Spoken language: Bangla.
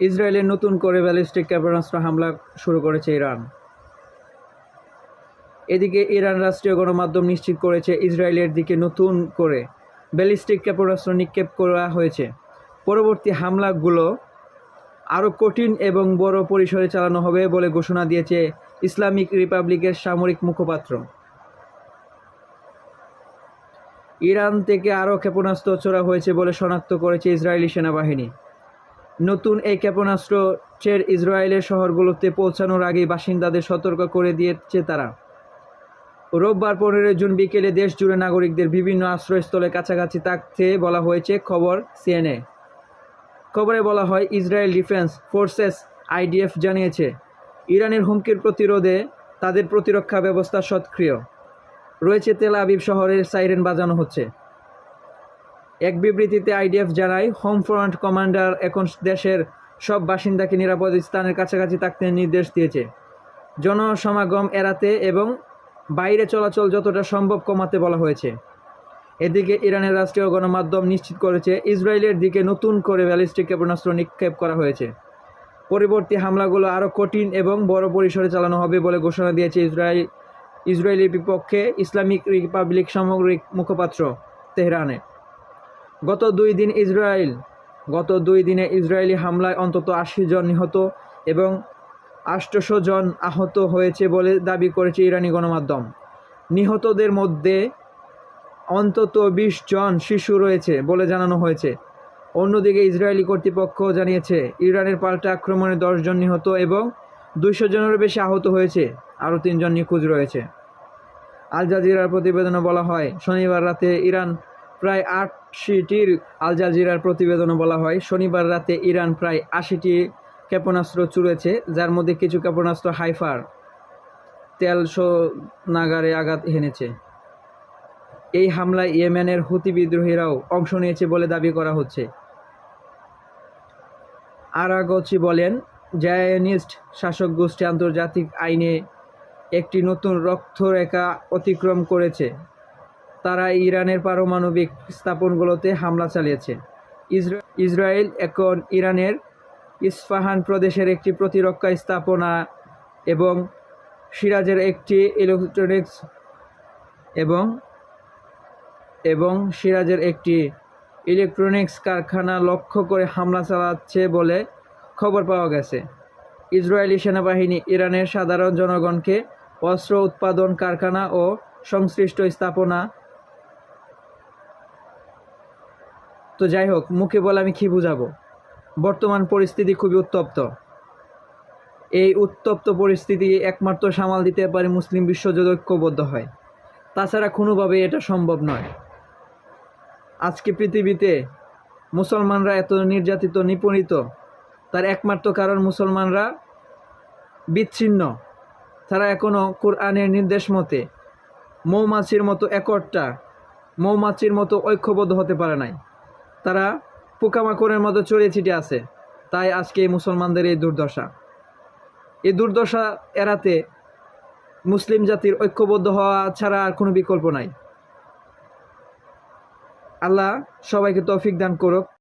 ইসরায়েলের নতুন করে ব্যালিস্টিক ক্ষেপণাস্ত্র হামলা শুরু করেছে ইরান। এদিকে ইরান রাষ্ট্রীয় গণমাধ্যম নিশ্চিত করেছে ইসরায়েলের দিকে নতুন করে ব্যালিস্টিক ক্ষেপণাস্ত্র নিক্ষেপ করা হয়েছে। পরবর্তী হামলাগুলো আরও কঠিন এবং বড় পরিসরে চালানো হবে বলে ঘোষণা দিয়েছে ইসলামিক রিপাবলিকের সামরিক মুখপাত্র। ইরান থেকে আরও ক্ষেপণাস্ত্র ছোড়া হয়েছে বলে শনাক্ত করেছে ইসরায়েলি সেনাবাহিনী। নতুন এই ক্ষেপণাস্ত্রের ইসরায়েলের শহরগুলোতে পৌঁছানোর আগেই বাসিন্দাদের সতর্ক করে দিয়েছে তারা। রোববার 15 জুন বিকেলে দেশ জুড়ে নাগরিকদের বিভিন্ন আশ্রয়স্থলের কাছাকাছি থাকতে বলা হয়েছে, খবর সিএনএ। খবরে বলা হয়, ইসরায়েল ডিফেন্স ফোর্সেস আইডিএফ জানিয়েছে ইরানের হুমকির প্রতিরোধে তাদের প্রতিরক্ষা ব্যবস্থা সক্রিয় রয়েছে। তেল আবিব শহরের সাইরেন বাজানো হচ্ছে। এক বিবৃতিতে আইডিএফ জানায়, হোম ফ্রন্ট কমান্ডার এখন দেশের সব বাসিন্দাকে নিরাপদ স্থানের কাছাকাছি থাকতে নির্দেশ দিয়েছে, জনসমাগম এড়াতে এবং বাইরে চলাচল যতটা সম্ভব কমাতে বলা হয়েছে। এদিকে ইরানের রাষ্ট্রীয় গণমাধ্যম নিশ্চিত করেছে ইসরায়েলের দিকে নতুন করে ব্যালিস্টিক ক্ষেপণাস্ত্র নিক্ষেপ করা হয়েছে। পরবর্তী হামলাগুলো আরও কঠিন এবং বড় পরিসরে চালানো হবে বলে ঘোষণা দিয়েছে ইসরায়েলের বিপক্ষে ইসলামিক রিপাবলিক সামরিক মুখপাত্র তেহরানে। গত দুই দিনে ইসরায়েলি হামলায় অন্তত 80 জন নিহত এবং 800 জন আহত হয়েছে বলে দাবি করেছে ইরানি গণমাধ্যম। নিহতদের মধ্যে অন্তত 20 জন শিশু রয়েছে বলে জানানো হয়েছে। অন্যদিকে ইসরায়েলি কর্তৃপক্ষ জানিয়েছে ইরানের পাল্টা আক্রমণে 10 জন নিহত এবং 200 জনেরও বেশি আহত হয়েছে। আরও 3 জন নিখোঁজ রয়েছে। আল জাজিরার প্রতিবেদনে বলা হয়, শনিবার রাতে ইরান প্রায় 80টি ক্ষেপণাস্ত্র ছুড়েছে, যার মধ্যে কিছু ক্ষেপণাস্ত্র হাইফার তেল শোধনাগারে আঘাত হেনেছে। এই হামলায় ইয়েমেনের হুতি বিদ্রোহীরাও অংশ নিয়েছে বলে দাবি করা হচ্ছে। আরাগচি বলেন, জায়নিস্ট শাসক গোষ্ঠী আন্তর্জাতিক আইনে একটি নতুন রক্তরেখা অতিক্রম করেছে। তারা ইরানের পারমাণবিক স্থাপনগুলোতে হামলা চালিয়েছে। ইসরায়েল এখন ইরানের ইস্পাহান প্রদেশের একটি প্রতিরক্ষা স্থাপনা এবং শিরাজের একটি ইলেকট্রনিক্স কারখানা লক্ষ্য করে হামলা চালাচ্ছে বলে খবর পাওয়া গেছে। ইসরায়েলি সেনাবাহিনী ইরানের সাধারণ জনগণকে অস্ত্র উৎপাদন কারখানা ও সংশ্লিষ্ট স্থাপনা তো যাই হোক, মুখে বলে আমি কি বুঝাবো। বর্তমান পরিস্থিতি খুবই উত্তপ্ত। এই উত্তপ্ত পরিস্থিতি একমাত্র সামাল দিতে পারে মুসলিম বিশ্ব যদি ঐক্যবদ্ধ হয়, তাছাড়া কোনোভাবেই এটা সম্ভব নয়। আজকে পৃথিবীতে মুসলমানরা এত নির্যাতিত নিপীড়িত, তার একমাত্র কারণ মুসলমানরা বিচ্ছিন্ন। তারা এখনও কোরআনের নির্দেশ মতে মৌমাছির মতো ঐক্যবদ্ধ হতে পারে নাই। তারা পোকামাকড়ের মতো ছড়িয়ে ছিটিয়ে আছে। তাই আজকে মুসলমানদের এই দুর্দশা এড়াতে মুসলিম জাতির ঐক্যবদ্ধ হওয়া ছাড়া আর কোনো বিকল্প নাই। আল্লাহ সবাইকে তৌফিক দান করুক।